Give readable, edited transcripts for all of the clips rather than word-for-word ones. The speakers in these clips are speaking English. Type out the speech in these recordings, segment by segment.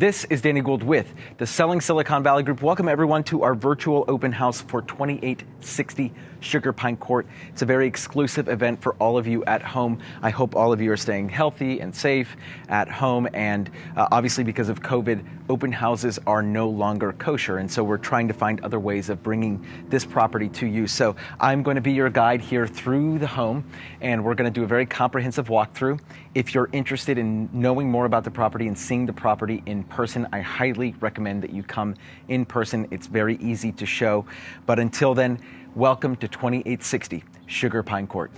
This is Danny Gould with the Selling Silicon Valley Group. Welcome everyone to our virtual open house for 2860 Sugar Pine Court. It's a very exclusive event for all of you at home. I hope all of you are staying healthy and safe at home. And obviously because of COVID, open houses are no longer kosher. And so we're trying to find other ways of bringing this property to you. So I'm going to be your guide here through the home, and we're going to do a very comprehensive walkthrough. If you're interested in knowing more about the property and seeing the property in person, I highly recommend that you come in person. It's very easy to show. But until then, welcome to 2860 Sugar Pine Court.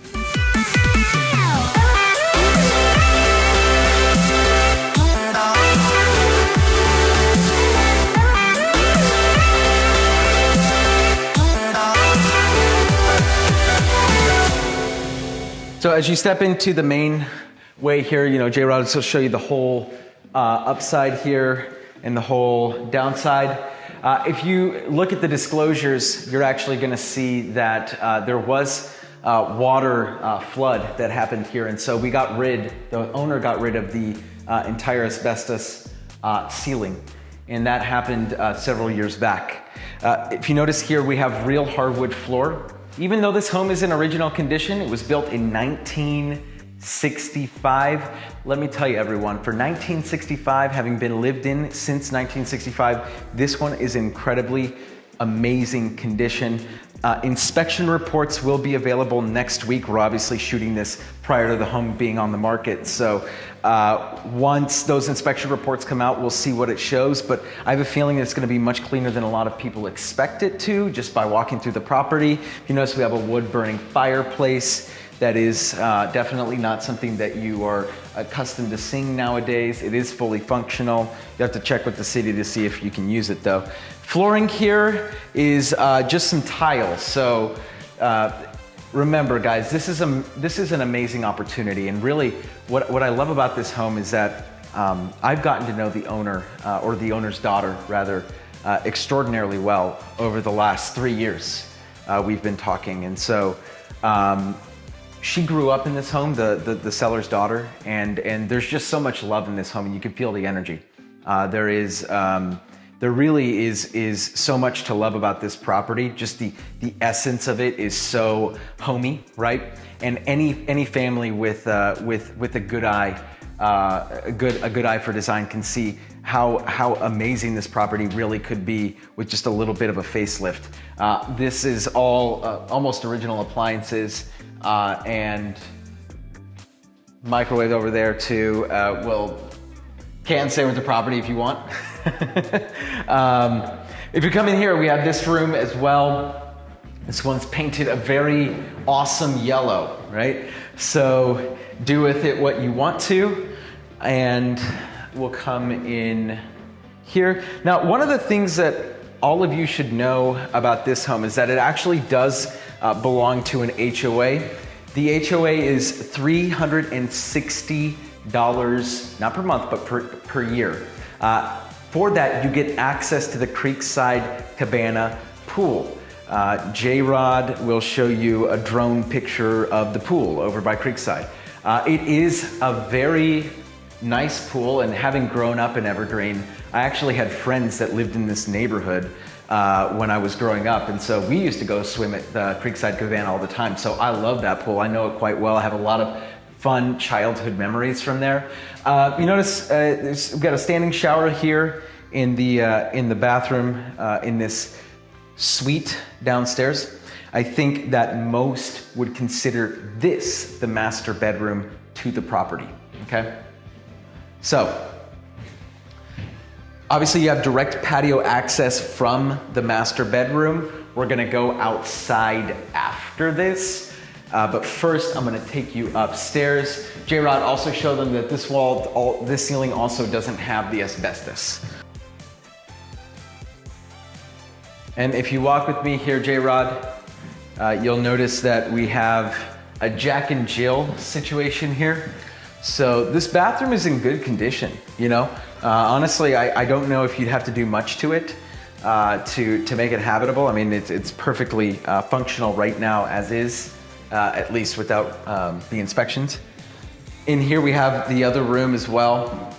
So as you step into the main way here, J-Rod will show you the whole upside here and the whole downside. If you look at the disclosures, you're actually going to see that there was water flood that happened here. And so the owner got rid of the entire asbestos ceiling. And that happened several years back. If you notice here, we have real hardwood floor. Even though this home is in original condition, it was built in 1965. Let me tell you everyone, for 1965, having been lived in since 1965, this one is incredibly amazing condition. Inspection reports will be available next week. We're obviously shooting this prior to the home being on the market. So once those inspection reports come out, we'll see what it shows. But I have a feeling it's going to be much cleaner than a lot of people expect it to, just by walking through the property. You notice we have a wood burning fireplace. That is definitely not something that you are accustomed to seeing nowadays. It is fully functional. You have to check with the city to see if you can use it though. Flooring here is just some tiles. So remember guys, this is an amazing opportunity. And really what I love about this home is that I've gotten to know the owner, or the owner's daughter rather, extraordinarily well over the last 3 years. We've been talking. And so she grew up in this home, the seller's daughter, and there's just so much love in this home, and you can feel the energy. There really is so much to love about this property. Just the essence of it is so homey, right? And any family with a good eye, a good eye for design can see how amazing this property really could be with just a little bit of a facelift. This is all almost original appliances. And microwave over there too. Can stay with the property if you want. If you come in here, we have this room as well. This one's painted a very awesome yellow, right? So do with it what you want to. And we'll come in here. Now, one of the things that all of you should know about this home is that it actually does belong to an HOA. The HOA is $360, not per month, but per year. For that, you get access to the Creekside Cabana pool. J-Rod will show you a drone picture of the pool over by Creekside. It is a very nice pool, and having grown up in Evergreen, I actually had friends that lived in this neighborhood when I was growing up, and so we used to go swim at the Creekside Cabana all the time. So I love that pool. I know it quite well. I have a lot of fun childhood memories from there. You notice we've got a standing shower here in the bathroom in this suite downstairs. I think that most would consider this the master bedroom to the property. Okay, so. Obviously, you have direct patio access from the master bedroom. We're gonna go outside after this, but first I'm gonna take you upstairs. J-Rod also showed them that this this ceiling also doesn't have the asbestos. And if you walk with me here, J-Rod, you'll notice that we have a Jack and Jill situation here. So this bathroom is in good condition, honestly, I don't know if you'd have to do much to it to make it habitable. I mean, it's perfectly functional right now as is, at least without the inspections. In here we have the other room as well.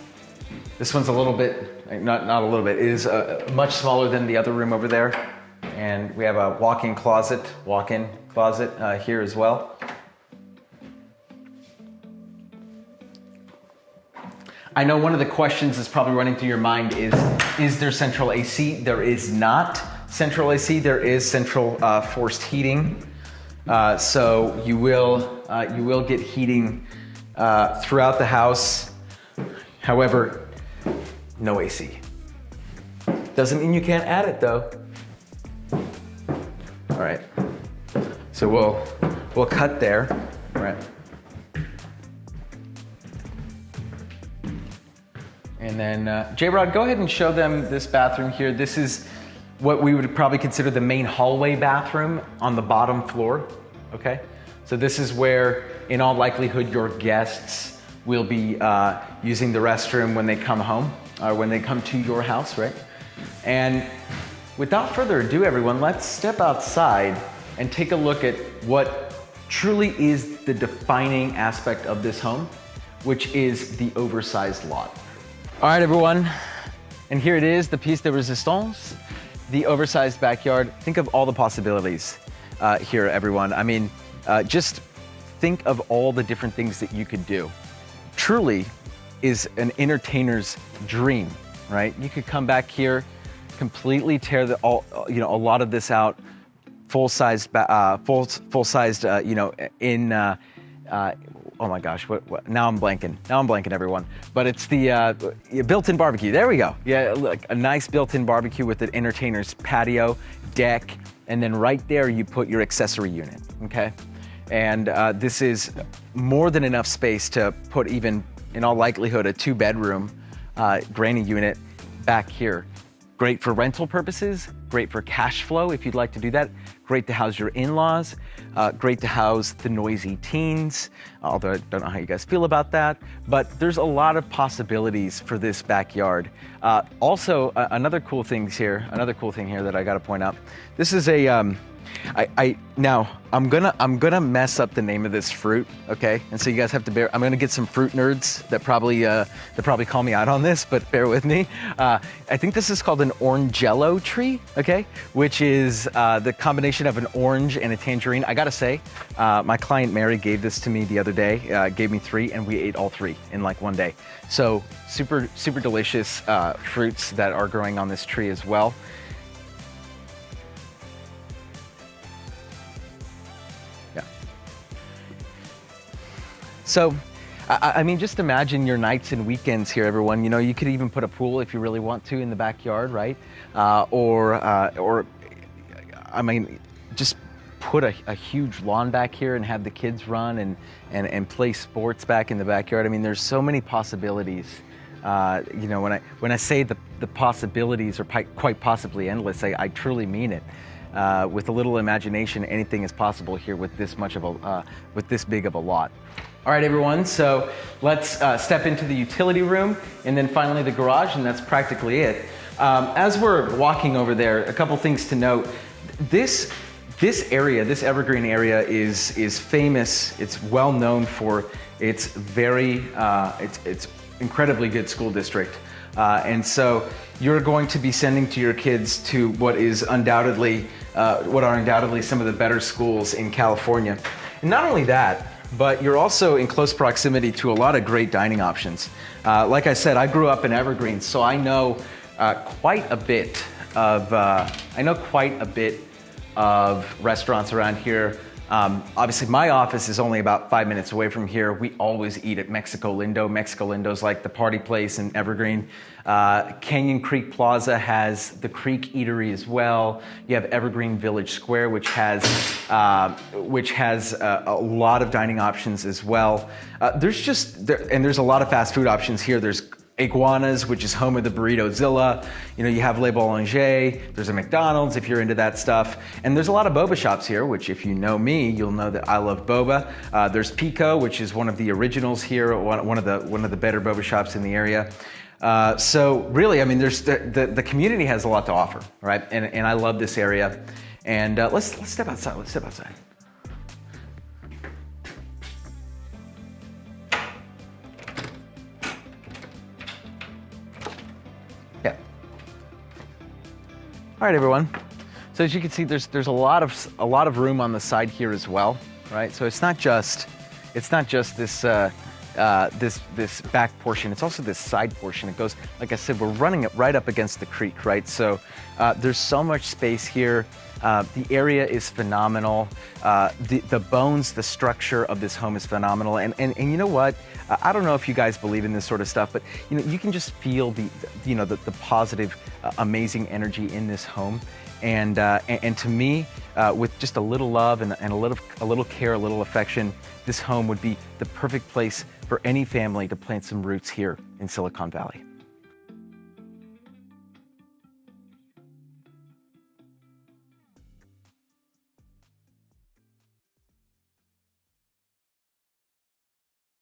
This one's a little bit not a little bit, it is much smaller than the other room over there. And we have a walk-in closet here as well. I know one of the questions that's probably running through your mind is there central AC? There is not central AC, there is central forced heating. So you will get heating throughout the house. However, no AC. Doesn't mean you can't add it though. All right, so we'll cut there, all right. And then J-Rod, go ahead and show them this bathroom here. This is what we would probably consider the main hallway bathroom on the bottom floor, okay? So this is where, in all likelihood, your guests will be using the restroom when they come home, or when they come to your house, right? And without further ado, everyone, let's step outside and take a look at what truly is the defining aspect of this home, which is the oversized lot. All right, everyone, and here it is, the piece de resistance, the oversized backyard. Think of all the possibilities here, everyone. I mean, just think of all the different things that you could do. Truly is an entertainer's dream, right? You could come back here, completely tear a lot of this out, full-sized, oh my gosh, what? Now I'm blanking, everyone. But it's the built-in barbecue. There we go. Yeah, like a nice built-in barbecue with an entertainer's patio, deck, and then right there you put your accessory unit, okay? And this is more than enough space to put even, in all likelihood, a 2-bedroom granny unit back here. Great for rental purposes, great for cash flow if you'd like to do that, great to house your in-laws, great to house the noisy teens, although I don't know how you guys feel about that, but there's a lot of possibilities for this backyard. Also, another cool thing here that I gotta point out, this is a, now I'm gonna mess up the name of this fruit, okay? And so you guys have to bear. I'm gonna get some fruit nerds that probably call me out on this, but bear with me. I think this is called an orangello tree, okay? Which is the combination of an orange and a tangerine. I gotta say, my client Mary gave this to me the other day. Gave me 3, and we ate all 3 in like one day. So super delicious fruits that are growing on this tree as well. So, I mean, just imagine your nights and weekends here, everyone. You know, you could even put a pool if you really want to in the backyard, right? Or I mean, just put a huge lawn back here and have the kids run and play sports back in the backyard. I mean, there's so many possibilities. You know, when I say the possibilities are quite possibly endless, I truly mean it. With a little imagination, anything is possible here with this big of a lot. All right, everyone, so let's step into the utility room and then finally the garage, and that's practically it. As we're walking over there, a couple things to note. This area, this evergreen area is famous. It's well known for its it's incredibly good school district. And so you're going to be sending to your kids to what are undoubtedly some of the better schools in California. And not only that, but you're also in close proximity to a lot of great dining options. Like I said, I grew up in Evergreen, so I know quite a bit of restaurants around here. Obviously, my office is only about 5 minutes away from here. We always eat at Mexico Lindo. Mexico Lindo's like the party place in Evergreen. Canyon Creek Plaza has the Creek Eatery as well. You have Evergreen Village Square, which has a lot of dining options as well. There's a lot of fast food options here. There's Iguanas, which is home of the Burrito-zilla. You know, you have Le Boulanger, there's a McDonald's if you're into that stuff. And there's a lot of boba shops here, which if you know me, you'll know that I love boba. There's Pico, which is one of the originals here, one of the better boba shops in the area. So really, I mean, there's the community has a lot to offer, right? And I love this area. And let's step outside, All right, everyone. So as you can see, there's a lot of room on the side here as well, right? So it's not just this this back portion. It's also this side portion. It goes, like I said, we're running it right up against the creek, right? So there's so much space here. The area is phenomenal. The bones, the structure of this home is phenomenal. And you know what? I don't know if you guys believe in this sort of stuff, but you know, you can just feel the positive, amazing energy in this home. And to me, with just a little love and a little care, a little affection, this home would be the perfect place for any family to plant some roots here in Silicon Valley.